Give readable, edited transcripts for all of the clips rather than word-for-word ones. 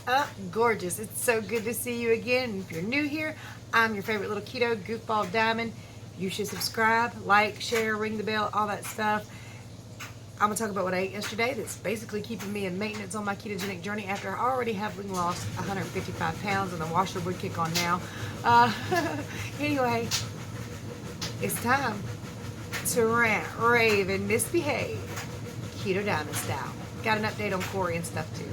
up, gorgeous? It's so good to see you again. And if you're new here, I'm your favorite little keto goofball diamond. You should subscribe, like, share, ring the bell, all that stuff. I'm going to talk about what I ate yesterday that's basically keeping me in maintenance on my ketogenic journey after already having lost 155 pounds and the washer would kick on now. Anyway, it's time to rant, rave, and misbehave. Keto Diamond style. Got an update on Corey and stuff too.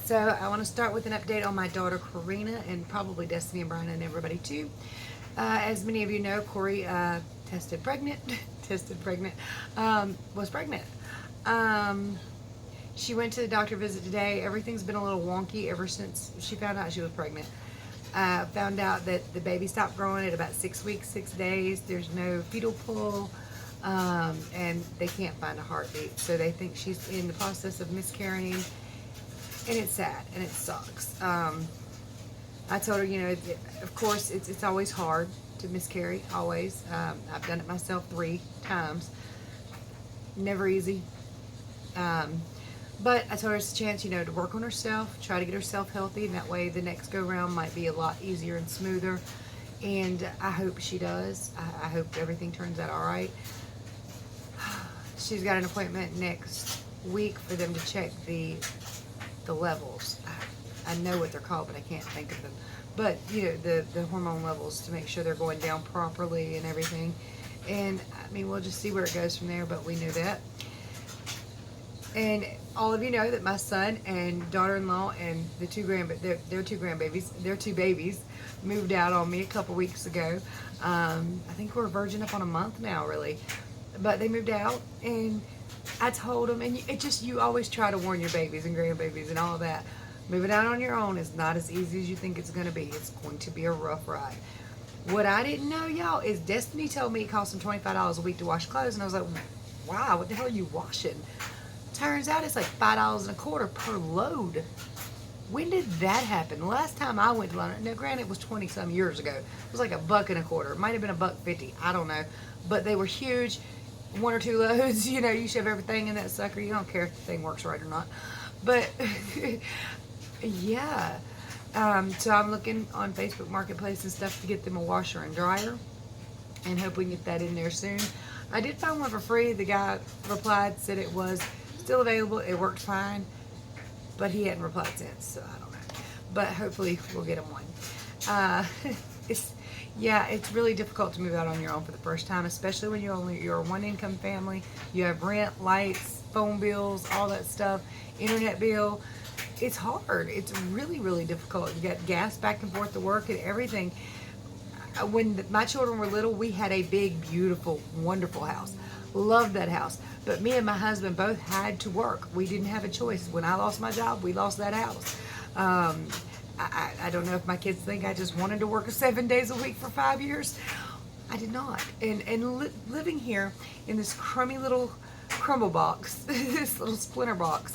So I want to start with an update on my daughter Karina and probably Destiny and Brian and everybody too. As many of you know, Corey was pregnant. She went to the doctor visit today. Everything's been a little wonky ever since she found out she was pregnant. Found out that the baby stopped growing at about 6 weeks, 6 days. There's no fetal pull, and they can't find a heartbeat. So they think she's in the process of miscarrying. And it's sad, and it sucks. I told her, you know, of course, it's always hard to miscarry, always. I've done it myself 3 times. Never easy. But I told her it's a chance, you know, to work on herself, try to get herself healthy, and that way the next go-round might be a lot easier and smoother. And I hope she does. I hope everything turns out all right. She's got an appointment next week for them to check the levels. I know what they're called, but I can't think of them. But, you know, the hormone levels to make sure they're going down properly and everything. And, I mean, we'll just see where it goes from there, but we knew that. And all of you know that my son and daughter-in-law and their two babies moved out on me a couple weeks ago. I think we're verging up on a month now, really. But they moved out, and I told them, and you always try to warn your babies and grandbabies and all that. Moving out on your own is not as easy as you think it's going to be. It's going to be a rough ride. What I didn't know, y'all, is Destiny told me it cost them $25 a week to wash clothes, and I was like, wow, what the hell are you washing? Turns out it's like $5.25 per load. When did that happen? The last time I went to London, now granted it was 20-some years ago. It was like $1.25. It might have been $1.50. I don't know. But they were huge. 1 or 2 loads, you know, you shove everything in that sucker. You don't care if the thing works right or not. But, yeah. So I'm looking on Facebook Marketplace and stuff to get them a washer and dryer. And hope we can get that in there soon. I did find one for free. The guy replied, said it was still available. It worked fine. But he hadn't replied since, so I don't know. But hopefully we'll get him one. It's really difficult to move out on your own for the first time, especially when you're a one-income family. You have rent, lights, phone bills, all that stuff, internet bill. It's hard. It's really, really difficult. You got gas back and forth to work and everything. When my children were little, we had a big, beautiful, wonderful house. Loved that house. But me and my husband both had to work. We didn't have a choice. When I lost my job, we lost that house. I don't know if my kids think I just wanted to work 7 days a week for 5 years. I did not. And living here in this crummy little crumble box, this little splinter box,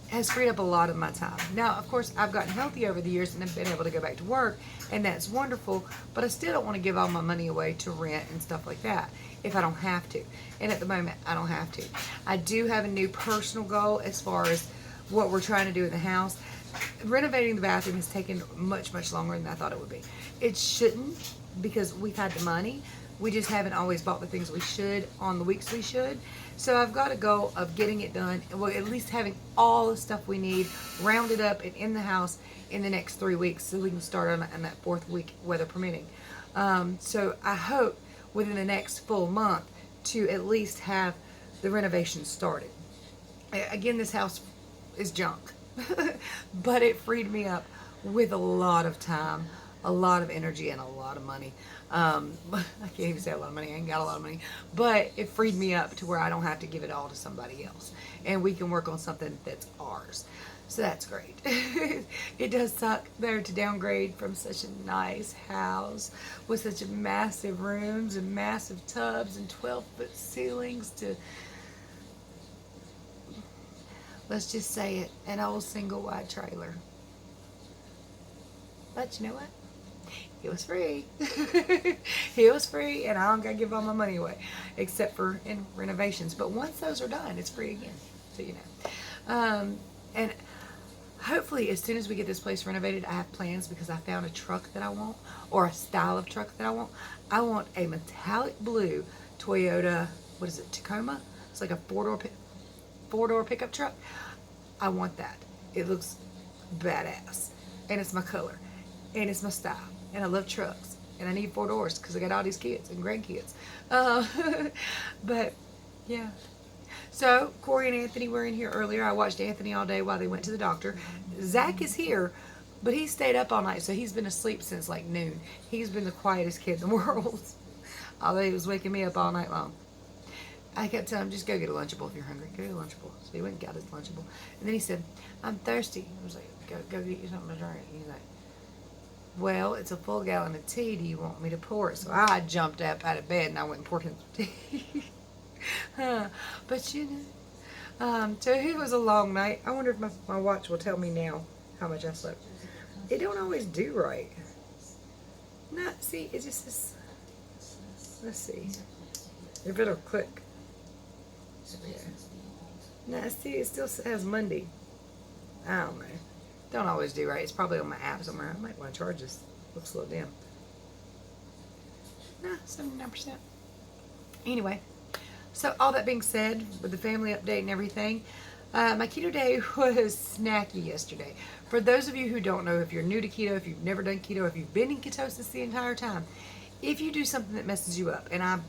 has freed up a lot of my time. Now, of course, I've gotten healthy over the years and I've been able to go back to work, and that's wonderful, but I still don't want to give all my money away to rent and stuff like that if I don't have to. And at the moment, I don't have to. I do have a new personal goal as far as what we're trying to do in the house. Renovating the bathroom has taken much, much longer than I thought it would be. It shouldn't, because we've had the money. We just haven't always bought the things we should on the weeks we should. So I've got a goal of getting it done, well, at least having all the stuff we need rounded up and in the house in the next 3 weeks, so we can start on that 4th week, weather permitting. So I hope within the next full month to at least have the renovation started. Again, this house is junk. But it freed me up with a lot of time, a lot of energy and a lot of money. I can't even say a lot of money. I ain't got a lot of money. But it freed me up to where I don't have to give it all to somebody else. And we can work on something that's ours. So that's great. It does suck though to downgrade from such a nice house with such massive rooms and massive tubs and 12-foot ceilings to, let's just say it, an old single wide trailer. But you know what? It was free. It was free, and I don't gotta give all my money away, except for in renovations. But once those are done, it's free again. So you know. And hopefully, as soon as we get this place renovated, I have plans because I found a truck that I want, or a style of truck that I want. I want a metallic blue Toyota. What is it? Tacoma. It's like a four-door pickup truck. I want that. It looks badass, and it's my color, and it's my style, and I love trucks, and I need 4 doors because I got all these kids and grandkids. But yeah. So Corey and Anthony were in here earlier. I watched Anthony all day while they went to the doctor. Zach is here, but he stayed up all night, so he's been asleep since like noon. He's been the quietest kid in the world, although he was waking me up all night long. I kept telling him, just go get a Lunchable if you're hungry. Go get a Lunchable. So he went and got his Lunchable. And then he said, I'm thirsty. I was like, go get you something to drink. And he's like, well, it's a full gallon of tea. Do you want me to pour it? So I jumped up out of bed and I went and poured him some tea. But you know, so it was a long night. I wonder if my watch will tell me now how much I slept. It don't always do right. No, see, it just says, let's see if it'll click. Yeah. No, see, it still has Monday. I don't know. Don't always do right. It's probably on my app somewhere. I might want to charge this. Looks a little dim. Nah, 79%. Anyway, so all that being said, with the family update and everything, my keto day was snacky yesterday. For those of you who don't know, if you're new to keto, if you've never done keto, if you've been in ketosis the entire time, if you do something that messes you up, and I'm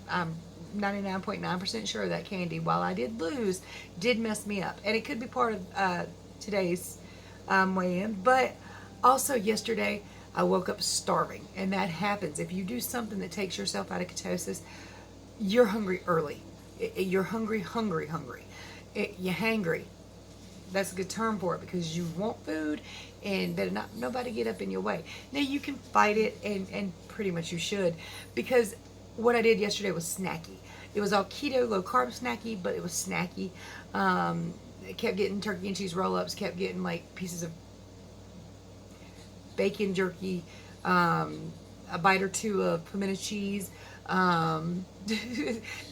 99.9% sure that candy, while I did lose, did mess me up. And it could be part of today's weigh-in. But also yesterday, I woke up starving. And that happens. If you do something that takes yourself out of ketosis, you're hungry early. You're hungry. You're hangry. That's a good term for it, because you want food and better not nobody get up in your way. Now you can fight it, and pretty much you should, because what I did yesterday was snacky. It was all keto, low carb snacky, but it was snacky. I kept getting turkey and cheese roll-ups, kept getting like pieces of bacon jerky, a bite or two of pimento cheese.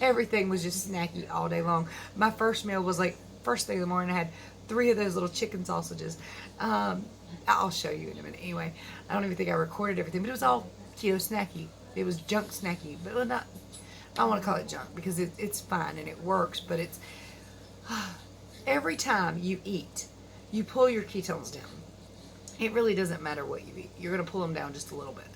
Everything was just snacky all day long. My first meal was like first thing in the morning. I had 3 of those little chicken sausages. I'll show you in a minute. Anyway, I don't even think I recorded everything, but it was all keto snacky. It was junk snacky, but not. I don't want to call it junk because it's fine and it works. But it's every time you eat, you pull your ketones down. It really doesn't matter what you eat. You're going to pull them down just a little bit.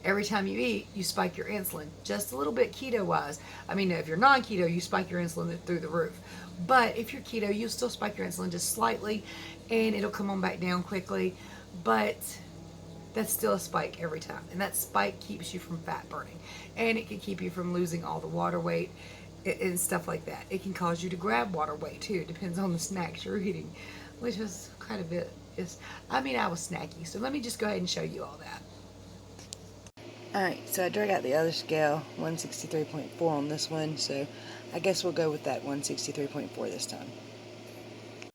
Every time you eat, you spike your insulin just a little bit keto-wise. I mean, if you're non-keto, you spike your insulin through the roof. But if you're keto, you'll still spike your insulin just slightly, and it'll come on back down quickly. But that's still a spike every time. And that spike keeps you from fat burning. And it can keep you from losing all the water weight and stuff like that. It can cause you to grab water weight, too. It depends on the snacks you're eating, which is quite a bit. I was snacky. So let me just go ahead and show you all that. Alright, so I drug out the other scale, 163.4 on this one, so I guess we'll go with that 163.4 this time.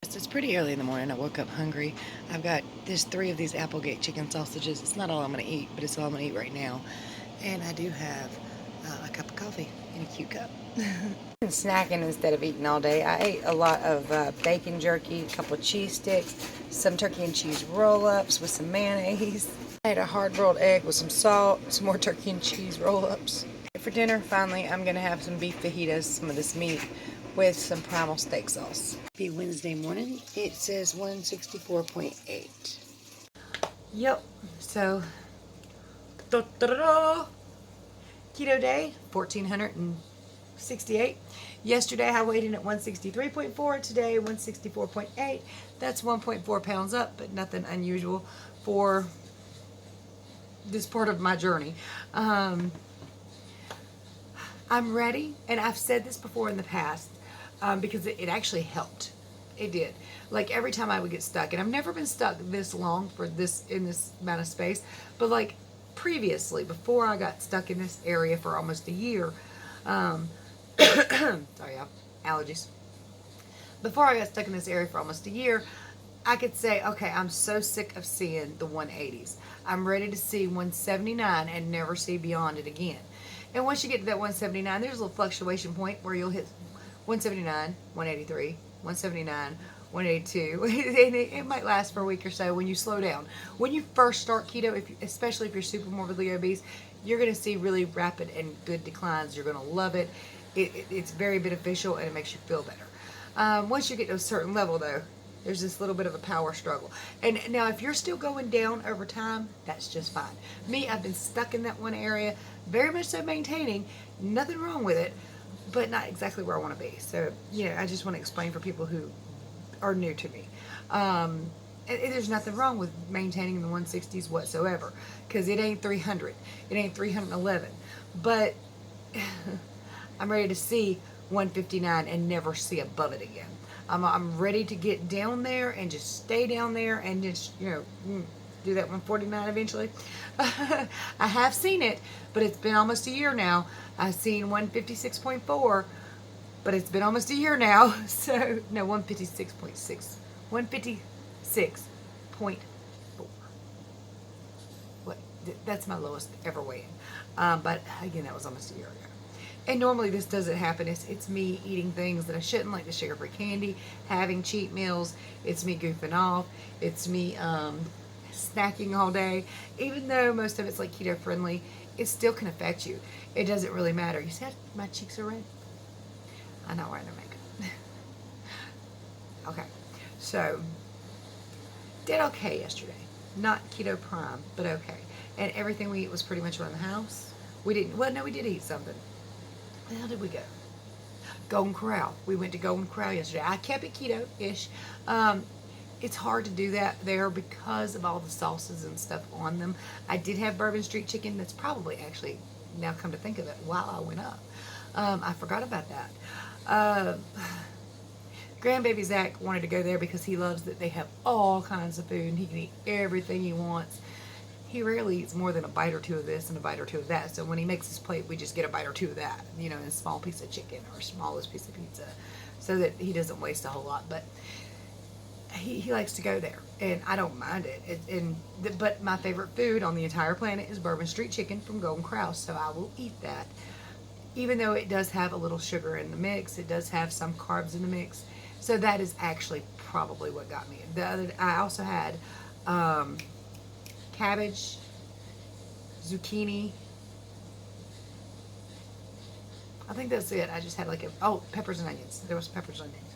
It's pretty early in the morning. I woke up hungry. I've got 3 of these Applegate chicken sausages. It's not all I'm going to eat, but it's all I'm going to eat right now. And I do have a cup of coffee in a cute cup. I'm snacking instead of eating all day. I ate a lot of bacon jerky, a couple of cheese sticks, some turkey and cheese roll-ups with some mayonnaise. I ate a hard-boiled egg with some salt, some more turkey and cheese roll-ups. For dinner, finally, I'm going to have some beef fajitas, some of this meat, with some primal steak sauce. Be Wednesday morning. It says 164.8. Yep. So, keto day, 1,468. Yesterday, I weighed in at 163.4. Today, 164.8. That's 1.4 pounds up, but nothing unusual for this part of my journey. I'm ready, and I've said this before in the past, because it actually helped. It did. Like every time I would get stuck, and I've never been stuck this long for this in this amount of space, but like previously, before I got stuck in this area for almost a year, sorry, y'all, allergies. Before I got stuck in this area for almost a year, I could say, okay, I'm so sick of seeing the 180s. I'm ready to see 179 and never see beyond it again. And once you get to that 179, there's a little fluctuation point where you'll hit 179, 183, 179, 182. And it might last for a week or so when you slow down. When you first start keto, especially if you're super morbidly obese, you're going to see really rapid and good declines. You're going to love it. It's very beneficial, and it makes you feel better. Once you get to a certain level, though, there's this little bit of a power struggle. And now, if you're still going down over time, that's just fine. Me, I've been stuck in that one area, very much so maintaining, nothing wrong with it, but not exactly where I want to be. So, I just want to explain for people who are new to me. There's nothing wrong with maintaining the 160s whatsoever, because it ain't 300. It ain't 311. But I'm ready to see 159 and never see above it again. I'm ready to get down there and just stay down there and just, do that 149 eventually. I have seen it, but it's been almost a year now. I've seen 156.4, but it's been almost a year now. So, no, 156.6. 156.4. What? That's my lowest ever weigh-in. But again, that was almost a year ago. And normally this doesn't happen. It's me eating things that I shouldn't, like the sugar-free candy, having cheat meals. It's me goofing off. It's me snacking all day. Even though most of it's like keto friendly, it still can affect you. It doesn't really matter. You see how my cheeks are red? I'm not wearing their makeup. Okay, so did okay yesterday. Not keto prime, but okay. And everything we eat was pretty much around the house. We did eat something. Where did we go? Golden Corral. We went to Golden Corral yesterday. I kept it keto-ish. It's hard to do that there because of all the sauces and stuff on them. I did have Bourbon Street chicken. That's probably actually, now come to think of it, while I went up. I forgot about that. Grandbaby Zach wanted to go there because he loves that they have all kinds of food and he can eat everything he wants. He rarely eats more than a bite or two of this and a bite or two of that. So when he makes his plate, we just get a bite or two of that, and a small piece of chicken or smallest piece of pizza, so that he doesn't waste a whole lot. But he likes to go there, and I don't mind it. But my favorite food on the entire planet is Bourbon Street chicken from Golden Corral, so I will eat that. Even though it does have a little sugar in the mix, it does have some carbs in the mix. So that is actually probably what got me. I also had cabbage, zucchini. I think that's it. I just had peppers and onions. There was peppers and onions.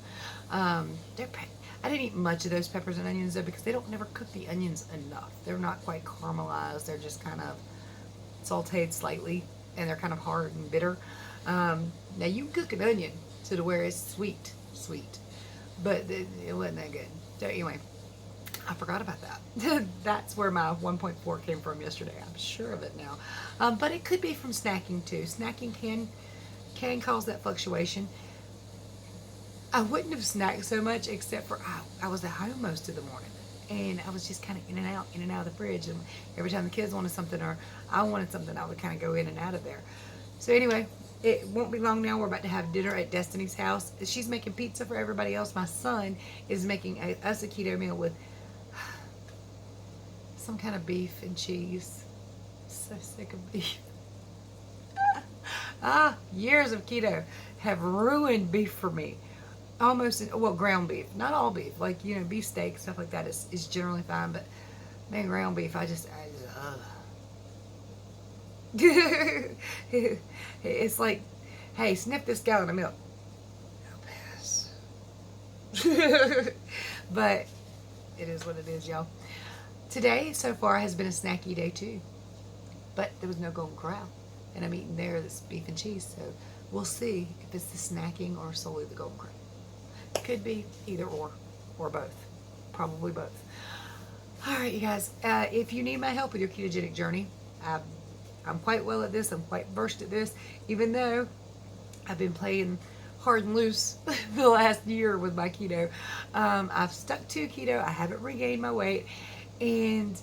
I didn't eat much of those peppers and onions though because they don't never cook the onions enough. They're not quite caramelized. They're just kind of sauteed slightly, and they're kind of hard and bitter. Now you can cook an onion to where it's sweet, but it wasn't that good. So anyway, I forgot about that. That's where my 1.4 came from yesterday. I'm sure of it now. But it could be from snacking too. Snacking can cause that fluctuation. I wouldn't have snacked so much except for I was at home most of the morning. And I was just kind of in and out of the fridge. And every time the kids wanted something or I wanted something, I would kind of go in and out of there. So anyway, it won't be long now. We're about to have dinner at Destiny's house. She's making pizza for everybody else. My son is making us a keto meal with some kind of beef and cheese. So sick of beef. Years of keto have ruined beef for me. Ground beef. Not all beef. Like, beef steak, stuff like that is generally fine. But, man, ground beef, it's like, hey, sniff this gallon of milk. I'll pass. But it is what it is, y'all. Today, so far, has been a snacky day, too. But there was no Golden Corral. And I'm eating there this beef and cheese. So we'll see if it's the snacking or solely the Golden Corral. Could be either or both. Probably both. All right, you guys. If you need my help with your ketogenic journey, I'm quite well at this. I'm quite versed at this, even though I've been playing hard and loose the last year with my keto. I've stuck to keto. I haven't regained my weight, and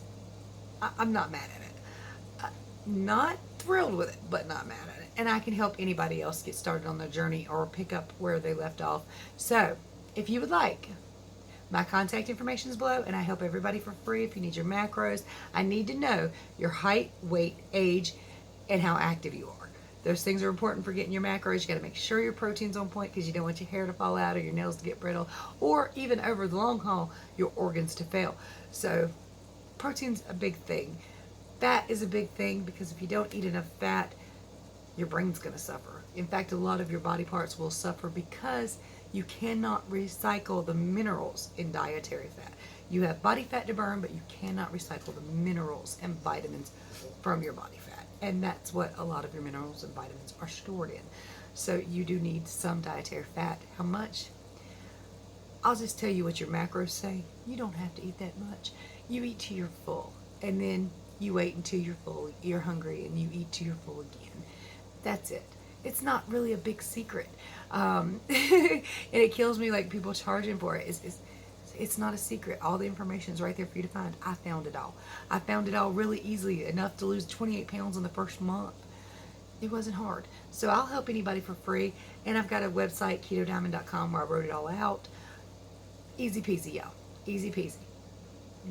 I'm not mad at it. Not thrilled with it, but not mad at it. And I can help anybody else get started on their journey or pick up where they left off. So, if you would like, my contact information is below, and I help everybody for free. If you need your macros, I need to know your height, weight, age, and how active you are. Those things are important for getting your macros. You got to make sure your protein's on point because you don't want your hair to fall out or your nails to get brittle, or even over the long haul, your organs to fail. So, protein's a big thing. Fat is a big thing because if you don't eat enough fat, your brain's going to suffer. In fact, a lot of your body parts will suffer because you cannot recycle the minerals in dietary fat. You have body fat to burn, but you cannot recycle the minerals and vitamins from your body fat. And that's what a lot of your minerals and vitamins are stored in. So you do need some dietary fat. How much? I'll just tell you what your macros say. You don't have to eat that much. You eat till you're full. And then you wait until you're full, you're hungry, and you eat till you're full again. That's it. It's not really a big secret. And it kills me like people charging for it. It's not a secret. All the information is right there for you to find. I found it all. I found it all really easily, enough to lose 28 pounds in the first month. It wasn't hard. So I'll help anybody for free. And I've got a website, ketodiamond.com, where I wrote it all out. Easy peasy, y'all. Easy peasy.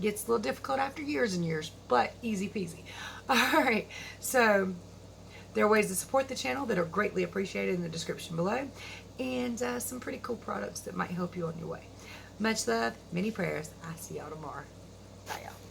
Gets a little difficult after years and years, but easy peasy. All right. So there are ways to support the channel that are greatly appreciated in the description below, and some pretty cool products that might help you on your way. Much love, many prayers. I'll see y'all tomorrow. Bye, y'all.